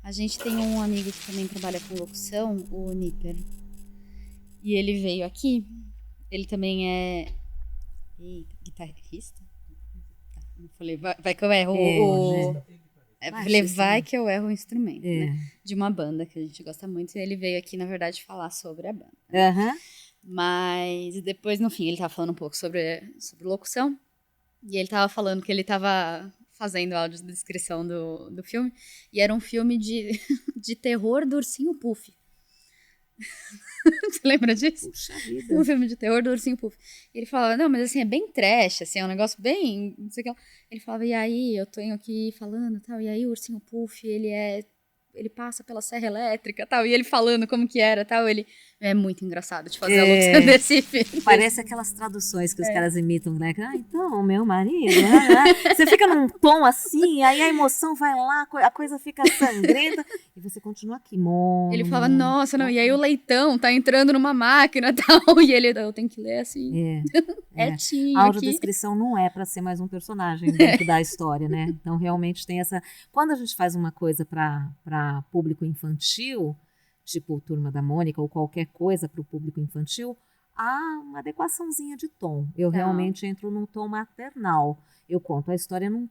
A gente tem um amigo que também trabalha com locução, o Nipper. E ele veio aqui. Ele também é... Eita, guitarrista? Tá, não falei, vai que eu erro vai que eu erro o instrumento, né? De uma banda que a gente gosta muito. E ele veio aqui, na verdade, falar sobre a banda. Mas depois, no fim, ele tava falando um pouco sobre locução. E ele tava falando que ele tava fazendo audiodescrição do filme. E era um filme de terror do Ursinho Puff. Você lembra disso? Puxa vida. Um filme de terror do Ursinho Puff. E ele falava, não, mas assim, é bem trash, assim, é um negócio bem... Não sei o que. Ele falava, e aí, eu tô aqui falando, tal, e aí o Ursinho Puff, ele passa pela serra elétrica, tal, e ele falando como que era, tal, ele... É muito engraçado de fazer a locução desse filme. Parece aquelas traduções que os caras imitam, né? Então, meu marido... Você fica num tom assim, aí a emoção vai lá, a coisa fica sangrenta, e você continua aqui, Ele falava, nossa, não, e aí o leitão tá entrando numa máquina, tal, e ele, eu tenho que ler assim, retinho. A audiodescrição não é para ser mais um personagem dentro da história, né? Então, realmente tem essa... Quando a gente faz uma coisa para público infantil, tipo Turma da Mônica ou qualquer coisa para o público infantil, há uma adequaçãozinha de tom. Eu realmente entro num tom maternal. Eu conto a história num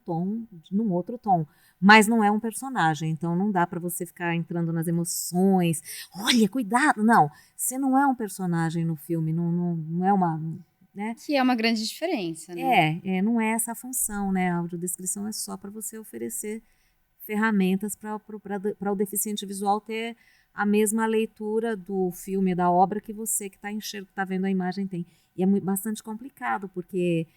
outro tom. Mas não é um personagem, então não dá para você ficar entrando nas emoções. Olha, cuidado! Não, você não é um personagem no filme, não é uma... Né? Que é uma grande diferença, né? Não é essa a função, né? A audiodescrição é só para você oferecer ferramentas para o deficiente visual ter a mesma leitura do filme, da obra que você que está vendo a imagem tem. E é bastante complicado, porque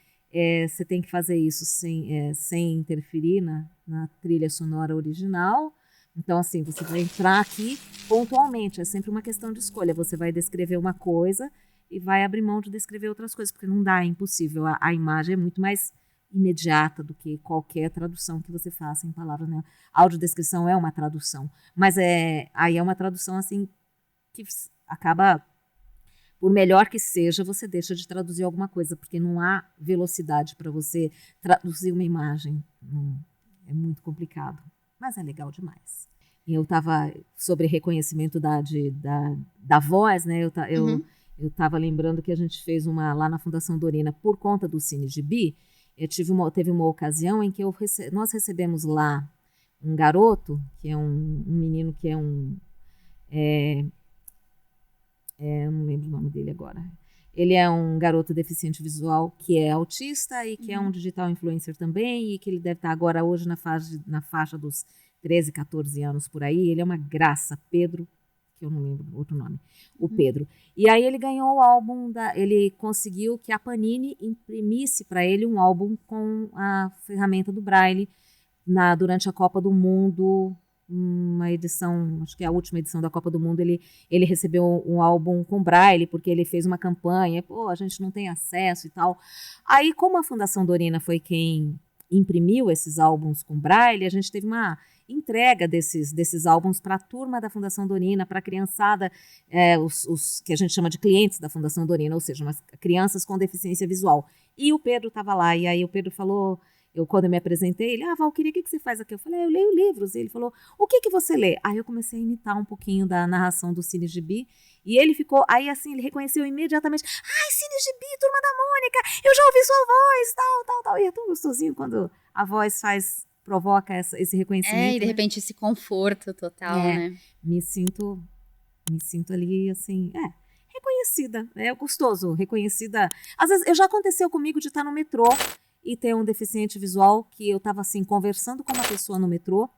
você tem que fazer isso sem interferir na trilha sonora original. Então, assim, você vai entrar aqui pontualmente, é sempre uma questão de escolha. Você vai descrever uma coisa e vai abrir mão de descrever outras coisas, porque não dá, é impossível. A imagem é muito mais imediata do que qualquer tradução que você faça em palavras, né? A audiodescrição é uma tradução, mas aí é uma tradução assim que acaba, por melhor que seja, você deixa de traduzir alguma coisa, porque não há velocidade para você traduzir uma imagem. É muito complicado, mas é legal demais. E eu estava sobre reconhecimento da voz, né? Eu estava lembrando que a gente fez uma lá na Fundação Dorina por conta do Cine Gibi. Teve uma ocasião em que nós recebemos lá um garoto, que é um menino que eu não lembro o nome dele agora. Ele é um garoto deficiente visual que é autista e que é um digital influencer também, e que ele deve estar agora hoje na faixa dos 13, 14 anos por aí. Ele é uma graça, Pedro, que eu não lembro o outro nome, o Pedro. E aí ele ganhou o álbum, ele conseguiu que a Panini imprimisse para ele um álbum com a ferramenta do Braille durante a Copa do Mundo, uma edição, acho que é a última edição da Copa do Mundo, ele recebeu um álbum com Braille, porque ele fez uma campanha, a gente não tem acesso e tal. Aí, como a Fundação Dorina foi quem imprimiu esses álbuns com Braille, a gente teve uma entrega desses álbuns para a turma da Fundação Dorina, para a criançada, os que a gente chama de clientes da Fundação Dorina, ou seja, crianças com deficiência visual. E o Pedro estava lá, e aí o Pedro falou, quando eu me apresentei, ele, Valquíria, o que você faz aqui? Eu falei, eu leio livros. E ele falou, o que você lê? Aí eu comecei a imitar um pouquinho da narração do Cine Gibi, e ele ficou, aí assim, ele reconheceu imediatamente, Cine Gibi, Turma da Mônica, eu já ouvi sua voz, tal. E é tão gostosinho quando a voz provoca esse reconhecimento. E de repente esse conforto total, né? Me sinto ali, assim, reconhecida, é gostoso, reconhecida. Às vezes, já aconteceu comigo de estar no metrô e ter um deficiente visual, que eu estava, assim, conversando com uma pessoa no metrô,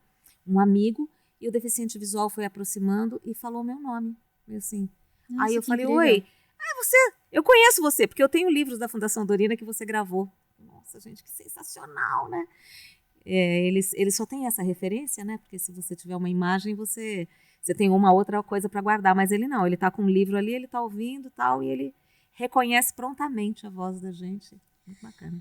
um amigo, e o deficiente visual foi aproximando e falou meu nome, assim. Nossa, aí eu falei, incrível. oi, eu conheço você, porque eu tenho livros da Fundação Dorina que você gravou. Nossa, gente, que sensacional, né? Eles só têm essa referência, né? Porque se você tiver uma imagem, você tem uma outra coisa para guardar, mas ele não, ele está com um livro ali, ele está ouvindo e tal, e ele reconhece prontamente a voz da gente. Muito bacana.